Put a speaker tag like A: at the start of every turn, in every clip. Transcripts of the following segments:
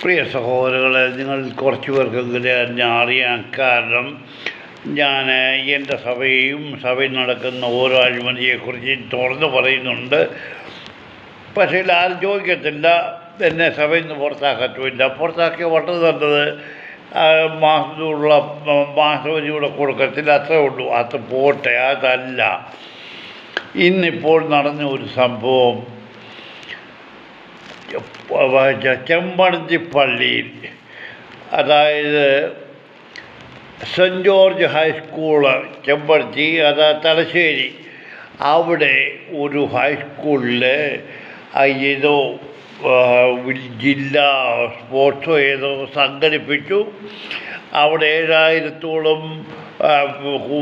A: പ്രിയ സഹോദരങ്ങളെ, നിങ്ങൾ കുറച്ച് പേർക്കെങ്കിലും എന്നെ അറിയാൻ കാരണം ഞാൻ എൻ്റെ സഭയിൽ നടക്കുന്ന ഓരോ അഴിമതിയെക്കുറിച്ച് തുറന്ന് പറയുന്നുണ്ട്. പക്ഷേ ആരും ചോദിക്കത്തില്ല, എന്നെ സഭയിൽ നിന്ന് പുറത്താക്കത്തുമില്ല. പുറത്താക്കിയ വളരെ നല്ലത്. മാസവരിയൂടെ കൊടുക്കത്തില്ല, അത്രേ ഉള്ളൂ. അത് പോട്ടെ. അതല്ല ഇന്നിപ്പോൾ നടന്ന ഒരു സംഭവം. ചെമ്പഴന്തി പള്ളിയിൽ, അതായത് saint George high school Chempazhanthi, Thalassery, അവിടെ ഒരു ഹൈസ്കൂളിൽ ഏതോ ജില്ലാ സ്പോർട്സോ ഏതോ സംഘടിപ്പിച്ചു. അവിടെ 7000-ഓളം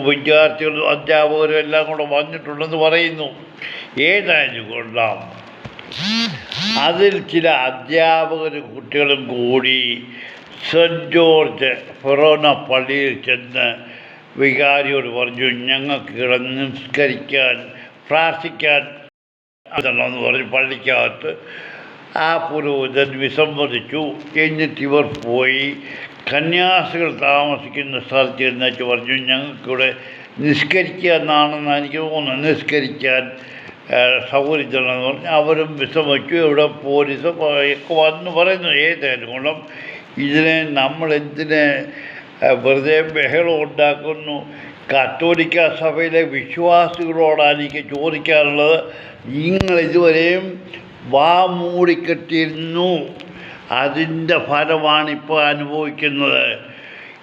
A: വിദ്യാർത്ഥികളും അധ്യാപകരും എല്ലാം കൂടെ വന്നിട്ടുണ്ടെന്ന് പറയുന്നു. ഏതായാലും കൊള്ളാം. അതിൽ ചില അധ്യാപകരും കുട്ടികളും കൂടി സെൻറ്റ് ജോർജ് ഫെറോന പള്ളിയിൽ ചെന്ന് വികാരിയോട് പറഞ്ഞു, ഞങ്ങൾക്ക് കിടന്ന് നിസ്കരിക്കാൻ പ്രാർത്ഥിക്കാൻ എന്ന് പറഞ്ഞു. പള്ളിക്കകത്ത് ആ പുരോഹിതൻ വിസമ്മതിച്ചു. എന്നിട്ട് ഇവർ പോയി കന്യാസികൾ താമസിക്കുന്ന സ്ഥലത്ത് ചെന്നിട്ട് പറഞ്ഞു, ഞങ്ങൾക്കിവിടെ നിസ്കരിക്കുക എന്നാണെന്ന് എനിക്ക് തോന്നുന്നു, നിസ്കരിക്കാൻ സൗകര്യത്തിലെന്ന് പറഞ്ഞ് അവരും വിസമ്മതിച്ചു. ഇവിടെ പോലീസ് ഒക്കെ വന്ന് പറയുന്നു. ഏതായാലും കൊണ്ടും ഇതിനെ നമ്മളെന്തിന് വെറുതെ ബഹളം ഉണ്ടാക്കുന്നു? കത്തോലിക്ക സഭയിലെ വിശ്വാസികളോടാണ് എനിക്ക് ചോദിക്കാനുള്ളത്. നിങ്ങൾ ഇതുവരെയും വാ മൂടിക്കെട്ടിയിരുന്നു. അതിൻ്റെ ഫലമാണ് ഇപ്പോൾ അനുഭവിക്കുന്നത്.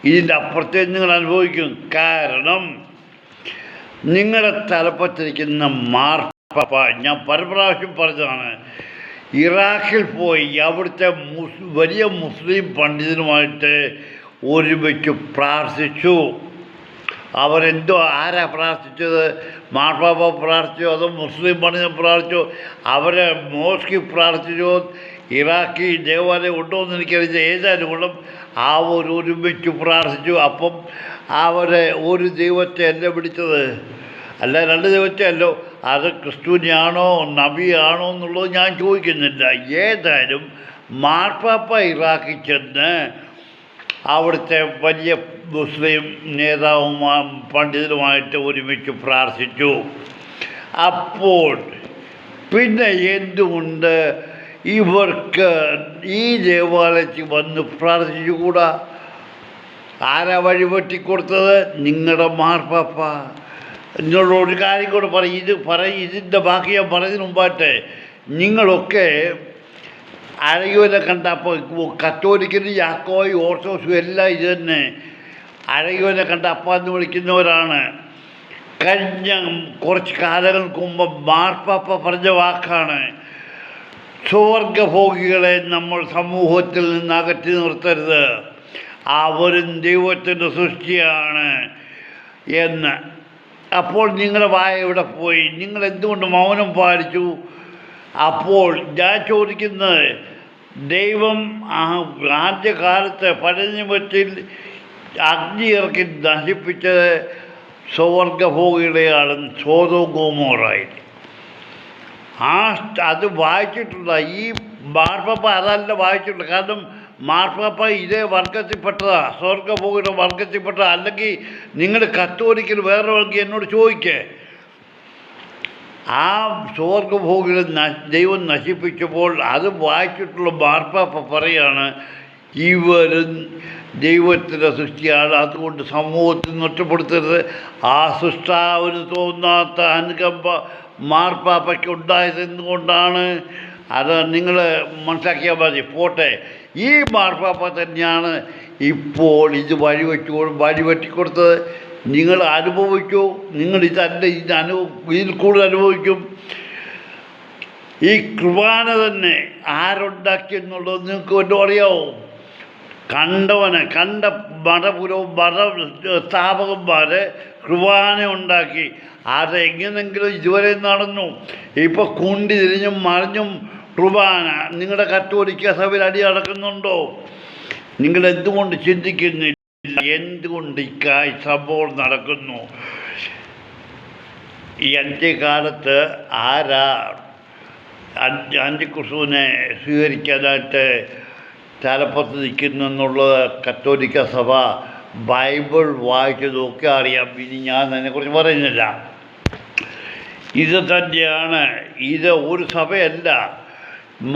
A: ഇതിൻ്റെ അപ്പുറത്തേക്ക് നിങ്ങൾ അനുഭവിക്കും. കാരണം നിങ്ങളുടെ തലപ്പത്തിരിക്കുന്ന മാർപ്പാപ്പ, ഞാൻ പലപ്രാവശ്യം പറഞ്ഞതാണ്, ഇറാഖിൽ പോയി അവിടുത്തെ വലിയ മുസ്ലിം പണ്ഡിതനുമായിട്ട് ഒരുമിച്ച് പ്രാർത്ഥിച്ചു. അവരെന്തോ ആരാ പ്രാർത്ഥിച്ചത്? മാർപ്പാപ്പ പ്രാർത്ഥിച്ചോ അതോ മുസ്ലിം പണ്ഡിതൻ പ്രാർത്ഥിച്ചോ? അവരെ മോസ്കിൽ പ്രാർത്ഥിച്ചോ? ഇറാഖി ദേവാലയം ഉണ്ടോ എന്ന് എനിക്കറിയില്ല. ഏതായാലും കൊണ്ടും ഒരുമിച്ച് പ്രാർത്ഥിച്ചു. അപ്പം അവരെ ഒരു ദൈവത്തെ അല്ല പിടിച്ചത്, അല്ല രണ്ട് ദൈവത്തെ അല്ലോ. അത് ക്രിസ്തുവിനെയാണോ നബിയാണോ എന്നുള്ളത് ഞാൻ ചോദിക്കുന്നില്ല. ഏതായാലും മാർപ്പാപ്പ ഇറാഖിൽ ചെന്ന് അവിടുത്തെ വലിയ മുസ്ലിം പണ്ഡിതരുമായിട്ട് ഒരുമിച്ച് പ്രാർത്ഥിച്ചു. അപ്പോൾ പിന്നെ എന്തുകൊണ്ട് ഇവർക്ക് ഈ ദേവാലയത്തിൽ വന്ന് പ്രാർത്ഥിച്ചുകൂടാ? ആരാ വഴിപറ്റിക്കൊടുത്തത്? നിങ്ങളുടെ മാർപ്പാപ്പ. നിങ്ങളോട് ഒരു കാര്യം കൂടെ ഇതിൻ്റെ ബാക്കി ഞാൻ പറയുന്നതിന് മുമ്പായിട്ട്, നിങ്ങളൊക്കെ അഴകുവിനെ കണ്ടപ്പോൾ കത്തോലിക്കനും യാക്കോയും ഓർത്തഡോക്സും എല്ലാം ഇത് തന്നെ അഴകുവിനെ കണ്ട അപ്പ എന്ന് വിളിക്കുന്നവരാണ്. കഴിഞ്ഞ കുറച്ച് കാലങ്ങൾക്ക് മുമ്പ് മാർപ്പാപ്പ പറഞ്ഞ വാക്കാണ്, സ്വർഗഭോഗികളെ നമ്മൾ സമൂഹത്തിൽ നിന്ന് അകറ്റി നിർത്തരുത്, അവരും ദൈവത്തിൻ്റെ സൃഷ്ടിയാണ് എന്ന്. അപ്പോൾ നിങ്ങളുടെ വായ എവിടെ പോയി? നിങ്ങൾ എന്തുകൊണ്ട് മൗനം പാലിച്ചു? അപ്പോൾ ഞാൻ ചോദിക്കുന്നത്, ദൈവം ആദ്യകാലത്ത് പഴനിമത്തിൽ അഗ്നി ഇറക്കി നശിപ്പിച്ചത് സ്വർഗഭോഗികളെയാണ്, സോദോം ഗൊമോറയിൽ. അത് വായിച്ചിട്ടുള്ള ഈ മാർപ്പാപ്പ അതല്ല വായിച്ചിട്ടുള്ളത്. കാരണം മാർപ്പാപ്പ ഇതേ വർഗത്തിൽപ്പെട്ടതാണ്, സ്വർഗഭോഗിയുടെ വർഗത്തിൽപ്പെട്ടതാണ്. അല്ലെങ്കിൽ നിങ്ങൾ കത്തോലിക്കൽ വേറെ വർഗം എന്നോട് ചോദിക്കേ. ആ സ്വർഗഭോഗികളെ ദൈവം നശിപ്പിച്ചപ്പോൾ അത് വായിച്ചിട്ടുള്ള മാർപ്പാപ്പ പറയാണ്, ഇവരും ദൈവത്തിൻ്റെ സൃഷ്ടിയാണ്, അതുകൊണ്ട് സമൂഹത്തിൽ നഷ്ടപ്പെടുത്തരുത്. ആ സൃഷ്ടാവിന് തോന്നാത്ത അനുകമ്പ മാർപ്പാപ്പയ്ക്ക് ഉണ്ടായതെന്നുകൊണ്ടാണ്. അത് നിങ്ങൾ മനസ്സിലാക്കിയാൽ മതി. പോട്ടെ, ഈ മാർപ്പാപ്പ തന്നെയാണ് ഇപ്പോൾ ഇത് വഴിവെട്ടിക്കൊടുത്തത്. നിങ്ങൾ അനുഭവിച്ചു. നിങ്ങൾ ഇതിൽ കൂടുതൽ അനുഭവിക്കും. ഈ കുർബാന തന്നെ ആരുണ്ടാക്കിയെന്നുള്ളത് നിങ്ങൾക്ക് വല്ലതും അറിയാമോ? കണ്ട സ്ഥാപകന്മാർ കുർബാന ഉണ്ടാക്കി. അതെങ്ങനെങ്കിലും ഇതുവരെ നടന്നു. ഇപ്പോൾ കുണ്ടി തിരിഞ്ഞും മറിഞ്ഞും കുർബാന നിങ്ങളുടെ കത്തോലിക്ക സഭയിൽ അടി നടക്കുന്നുണ്ടോ? നിങ്ങൾ എന്തുകൊണ്ട് ചിന്തിക്കുന്നില്ല? എന്തുകൊണ്ട് ഈ സംഭവം നടക്കുന്നു? ഈ അന്ത്യകാലത്ത് ആരാ അന്തിക്രിസ്തുവിനെ സ്വീകരിക്കാനായിട്ട് തലപ്പത്ത് നിൽക്കുന്നു എന്നുള്ളത് കത്തോലിക്ക സഭ ബൈബിൾ വായിച്ച് നോക്കി അറിയാം. ഇനി ഞാൻ അതിനെക്കുറിച്ച് പറയുന്നില്ല. ഇത് തന്നെയാണ്. ഇത് ഒരു സഭയല്ല.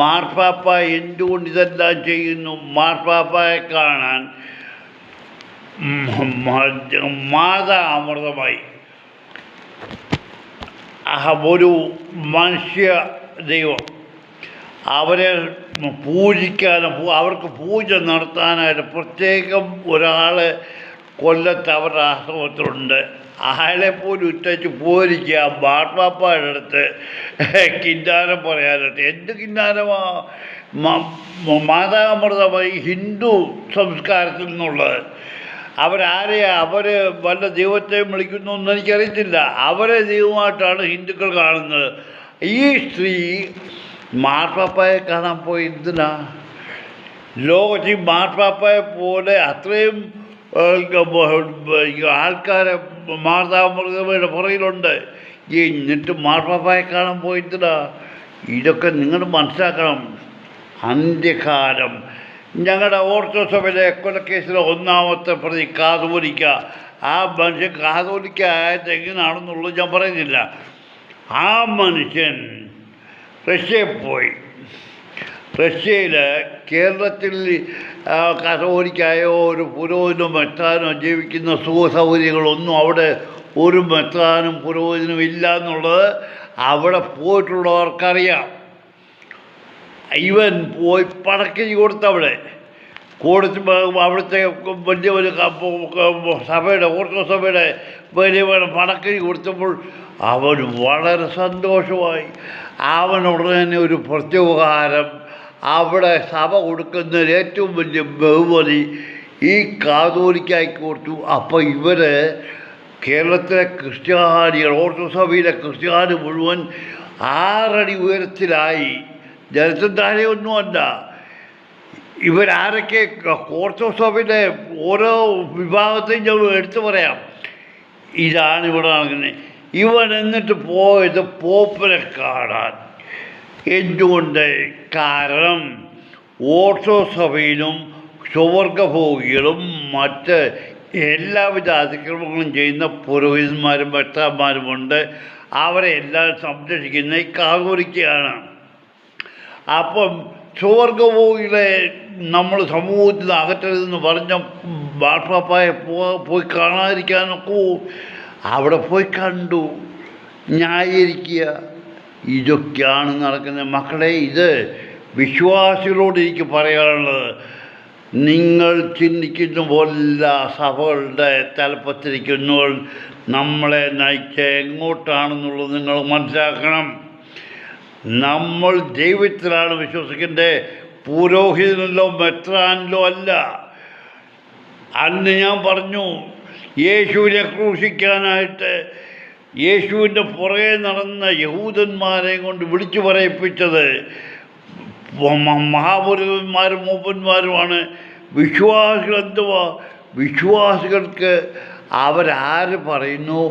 A: മാർപ്പാപ്പ എന്തുകൊണ്ട് ഇതെല്ലാം ചെയ്യുന്നു? മാർപ്പാപ്പയെ കാണാൻ മാതാ അമൃതമായി ഒരു മനുഷ്യ ദൈവം അവരെ പൂജിക്കാനും അവർക്ക് പൂജ നടത്താനായിട്ട് പ്രത്യേകം ഒരാൾ കൊല്ലത്ത് അവരുടെ ആശ്രമത്തിലുണ്ട്. അയാളെ പോലും ഇട്ടേച്ച് പോരിക്കുക മാർപ്പാപ്പയുടെ അടുത്ത് കിന്നാരം പറയാനായിട്ട്. എന്ത് കിന്നാരമാ? മാതാമൃതമായി ഹിന്ദു സംസ്കാരത്തിൽ നിന്നുള്ളത്. അവർ വല്ല ദൈവത്തെയും വിളിക്കുന്നു എന്ന് എനിക്കറിയത്തില്ല. അവരെ ദൈവമായിട്ടാണ് ഹിന്ദുക്കൾ കാണുന്നത്. ഈ സ്ത്രീ മാർപ്പാപ്പയെ കാണാൻ പോയി എന്തിനാ? ലോകത്തിൽ മാർപ്പാപ്പയെ പോലെ അത്രയും ആൾക്കാരെ മാതാമൃതയുടെ പുറകിലുണ്ട്. എന്നിട്ട് മാർപ്പാപ്പയെ കാണാൻ പോയി എന്തിനാ? ഇതൊക്കെ നിങ്ങൾ മനസ്സിലാക്കണം. അന്ത്യകാലം. ഞങ്ങളുടെ ഓർത്തഡോക്സ് സഭയിലെ കൊലക്കേസിലെ ഒന്നാമത്തെ പ്രതി കാതോലിക്ക. ആ മനുഷ്യൻ കാതോലിക്ക ആയത് എങ്ങനെയാണെന്നുള്ളത് ഞാൻ പറയുന്നില്ല. ആ മനുഷ്യൻ റഷ്യയിൽ പോയി. റഷ്യയിൽ കേരളത്തിൽ കത്തോലിക്കായോ ഒരു പുരോഹിതനോ മെത്രാനോ ജീവിക്കുന്ന സുഖ സൗകര്യങ്ങളൊന്നും അവിടെ ഒരു മെത്രാനും പുരോഹിതനും ഇല്ല എന്നുള്ളത് അവിടെ പോയിട്ടുള്ളവർക്കറിയാം. ഇവൻ പോയി പടക്കരി കൊടുത്തവിടെ അവിടുത്തെ വലിയ ഒരു സഭയുടെ ഓർത്തഡോക്സ് സഭയുടെ വലിയ പടക്കരി കൊടുത്തപ്പോൾ അവൻ വളരെ സന്തോഷമായി. അവനുടനെ തന്നെ ഒരു പ്രത്യുപകാരം അവിടെ സഭ കൊടുക്കുന്നതിൽ ഏറ്റവും വലിയ ബഹുമതി ഈ കാതോലിക്കായ്ക്ക് കൊടുത്തു. അപ്പോൾ ഇവർ കേരളത്തിലെ ക്രിസ്ത്യാനികൾ ഓർത്തഡോക്സ് സഭയിലെ ക്രിസ്ത്യാനി മുഴുവൻ 6 അടി ഉയരത്തിലായി. ജലത്തിന് താഴെയൊന്നുമല്ല. ഇവരാരൊക്കെ ഓർത്തഡോക്സ് സഭയിലെ ഓരോ വിഭാഗത്തെയും ഞാൻ എടുത്തു പറയാം. ഇതാണ് ഇവിടെ നടക്കുന്നത്. ഇവൻ എന്നിട്ട് പോയത് പോപ്പിനെ കാണാൻ. എന്തുകൊണ്ട്? കാരണം ഓർത്തഡോക്സ് സഭയിലും സുവർഗഭോഗികളും മറ്റ് എല്ലാവിധ അതിക്രമങ്ങളും ചെയ്യുന്ന പുരോഹിതന്മാരും മെത്രാന്മാരുമുണ്ട്. അവരെ എല്ലാം സംരക്ഷിക്കുന്ന ഈ കാതോലിക്കയാണ്. അപ്പം സുവർഗഭോഗികളെ നമ്മൾ സമൂഹത്തിൽ അകറ്റരുതെന്ന് പറഞ്ഞ മാർപ്പാപ്പയെ പോയി കാണാതിരിക്കാനൊക്കെ അവിടെ പോയി കണ്ടു. ന്യായീകരിക്കുക. ഇതൊക്കെയാണ് നടക്കുന്നത്. മക്കളെ, ഇത് വിശ്വാസികളോട് എനിക്ക് പറയാനുള്ളത്. നിങ്ങൾ ചിന്തിക്കുന്ന പോലല്ല സഭകളുടെ തലപ്പത്തിരിക്കുന്നവർ നമ്മളെ നയിച്ച എങ്ങോട്ടാണെന്നുള്ളത് നിങ്ങൾ മനസ്സിലാക്കണം. നമ്മൾ ദൈവത്തിലാണ് വിശ്വസിക്കേണ്ടത്, പുരോഹിതനിലോ മെത്രാനിലോ അല്ല. അന്ന് ഞാൻ പറഞ്ഞു, യേശുവിനെ ക്രൂശിക്കാനായിട്ട് യേശുവിൻ്റെ പുറകെ നടന്ന യഹൂദന്മാരെ കൊണ്ട് വിളിച്ചു പറയിപ്പിച്ചത് മഹാപുരോഹിതന്മാരും മൂപ്പന്മാരുമാണ്. വിശ്വാസികൾ എന്തുവാ? വിശ്വാസികൾക്ക് അവരാര് പറയുന്നു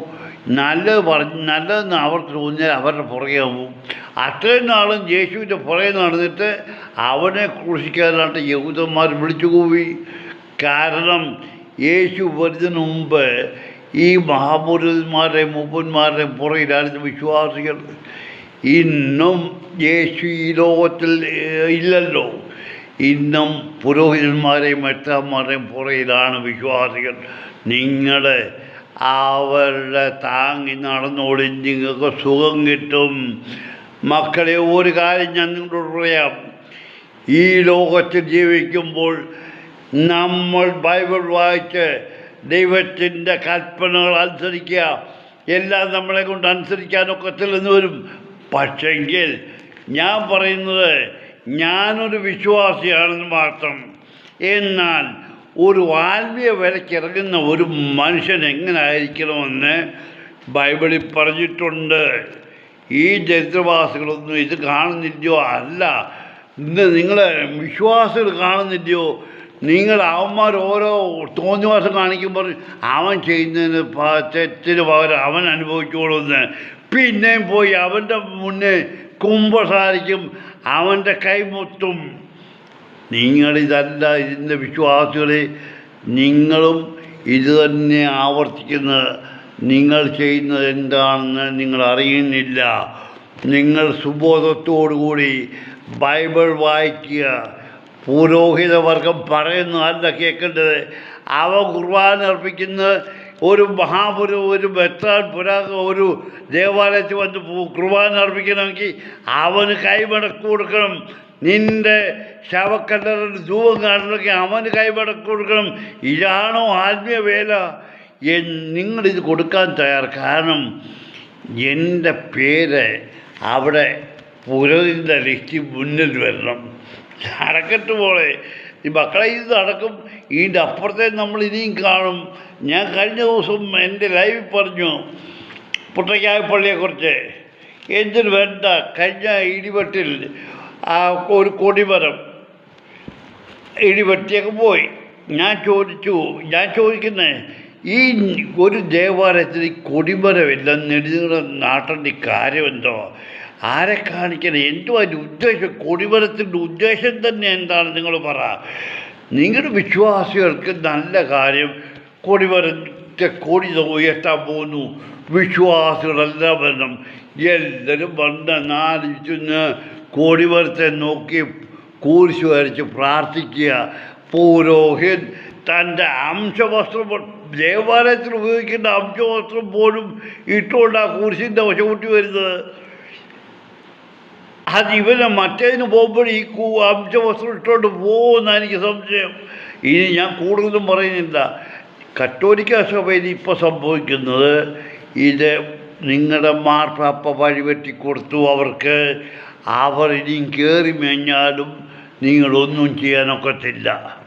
A: നല്ലതെന്ന് അവർക്ക് തോന്നിയാൽ അവരുടെ പുറകെ പോകും. അത്രയും നാളും യേശുവിൻ്റെ പുറകെ നടന്നിട്ട് അവനെ ക്രൂശിക്കാനായിട്ട് യഹൂദന്മാർ വിളിച്ചു കൂവി. കാരണം യേശു വരുന്നതിന് മുമ്പ് ഈ മഹാപുരോഹിതന്മാരുടെയും മൂപ്പന്മാരുടെയും പുറകിലായിരുന്നു വിശ്വാസികൾ. ഇന്നും യേശു ഈ ലോകത്തിൽ ഇല്ലല്ലോ. ഇന്നും പുരോഹിതന്മാരെയും മെത്രാന്മാരുടെയും പുറകിലാണ് വിശ്വാസികൾ. നിങ്ങൾ അവരുടെ താങ്ങി നടന്നോടി, നിങ്ങൾക്ക് സുഖം കിട്ടും. മക്കളെ, ഒരു കാര്യം ഞാൻ നിങ്ങളോട് പറയാം. ഈ ലോകത്തിൽ ജീവിക്കുമ്പോൾ നമ്മൾ ബൈബിൾ വായിച്ച് ദൈവത്തിൻ്റെ കൽപ്പനകൾ അനുസരിക്കുക. എല്ലാം നമ്മളെ കൊണ്ട് അനുസരിക്കാനൊക്കത്തില്ലെന്ന് വരും. പക്ഷെങ്കിൽ ഞാൻ പറയുന്നത് ഞാനൊരു വിശ്വാസിയാണെന്ന് മാത്രം. എന്നാൽ ഒരു ആത്മീയ വിലക്കിറങ്ങുന്ന ഒരു മനുഷ്യൻ എങ്ങനെ ആയിരിക്കണമെന്ന് ബൈബിളിൽ പറഞ്ഞിട്ടുണ്ട്. ഈ ദരിദ്രവാസികളൊന്നും ഇത് കാണുന്നില്ലയോ? അല്ല, ഇന്ന് നിങ്ങളെ വിശ്വാസികൾ കാണുന്നില്ലയോ? നിങ്ങൾ അവന്മാർ ഓരോ തോന്നിവാസം കാണിക്കുമ്പോൾ അവൻ ചെയ്യുന്നതിന് തെറ്റിന് പകരം അവൻ അനുഭവിച്ചോളുമെന്ന് പിന്നെയും പോയി അവൻ്റെ മുന്നേ കുമ്പസാരിക്കും, അവൻ്റെ കൈമുത്തും. നിങ്ങളിതല്ല ഇതിൻ്റെ വിശ്വാസികളെ, നിങ്ങളും ഇത് തന്നെ ആവർത്തിക്കുന്നത്. നിങ്ങൾ ചെയ്യുന്നത് എന്താണെന്ന് നിങ്ങൾ അറിയുന്നില്ല. നിങ്ങൾ സുബോധത്തോടുകൂടി ബൈബിൾ വായിക്കുക. പുരോഹിതവർഗം പറയുന്നതല്ല കേൾക്കേണ്ടത്. അവ കുർബാന അർപ്പിക്കുന്ന ഒരു ഒരു മെത്രാൻ ഒരു ദേവാലയത്തിൽ വന്ന് കുർബാന അർപ്പിക്കണമെങ്കിൽ അവന് കൈമടക്ക് കൊടുക്കണം. നിൻ്റെ ശവക്കല്ലറിൽ ധൂപം കാണണമെങ്കിൽ അവന് കൈമടക്ക് കൊടുക്കണം. ഇതാണോ ആത്മീയ വേല? നിങ്ങളിത് കൊടുക്കാൻ തയ്യാർ. കാരണം എൻ്റെ പേര് അവിടെ പുരോഹിതൻ്റെ ലിസ്റ്റ് മുന്നിൽ വരണം. നടക്കട്ട് പോലെ ഈ മക്കളെ ഇത് നടക്കും. ഇതിൻ്റെ അപ്പുറത്തെ നമ്മൾ ഇനിയും കാണും. ഞാൻ കഴിഞ്ഞ ദിവസം എൻ്റെ ലൈവിൽ പറഞ്ഞു പുട്ടക്കായ പള്ളിയെക്കുറിച്ച്. എന്തിനു വേണ്ട, കഴിഞ്ഞ ഇടിവെട്ടിൽ ഒരു കൊടിമരം ഇടിവെട്ടിയൊക്കെ പോയി. ഞാൻ ചോദിക്കുന്നത് ഈ ഒരു ദേവാലയത്തിൽ ഈ കൊടിമരമില്ല നെടുനീള നാട്ടേണ്ട കാര്യം എന്തോ? ആരെ കാണിക്കണം? എന്തോ അതിൻ്റെ ഉദ്ദേശം? കൊടിമരത്തിൻ്റെ ഉദ്ദേശം തന്നെ എന്താണ്? നിങ്ങൾ പറ. നിങ്ങളുടെ വിശ്വാസികൾക്ക് നല്ല കാര്യം. കൊടി ഉയർത്താൻ പോകുന്നു. വിശ്വാസികളെല്ലാം വരണം. എല്ലാവരും വന്ന് നാലിന്ന് കൊടിമരത്തെ നോക്കി കുരിശ് വരച്ച് പ്രാർത്ഥിക്കുക. പുരോഹിതൻ തൻ്റെ അംശവസ്ത്രം, ദേവാലയത്തിൽ ഉപയോഗിക്കേണ്ട അംശവസ്ത്രം പോലും ഇട്ടുകൊണ്ടാണ് കുരിശിൻ്റെ വശകൂട്ടി വരുന്നത്. ഇവനെ മറ്റേതിന് പോകുമ്പോൾ ഈ അംശവസ്ത്രം ഇട്ടുകൊണ്ട് പോകുമെന്നാണ് എനിക്ക് സംശയം. ഇനി ഞാൻ കൂടുതലും പറയുന്നില്ല. കത്തോലിക്ക സഭയിൽ ഇപ്പോൾ സംഭവിക്കുന്നത് ഇത് നിങ്ങളുടെ മാർപ്പാപ്പ വഴിവെട്ടി കൊടുത്തു അവർക്ക്. അവർ ഇനിയും കയറി മേഞ്ഞാലും നിങ്ങളൊന്നും ചെയ്യാനൊക്കത്തില്ല.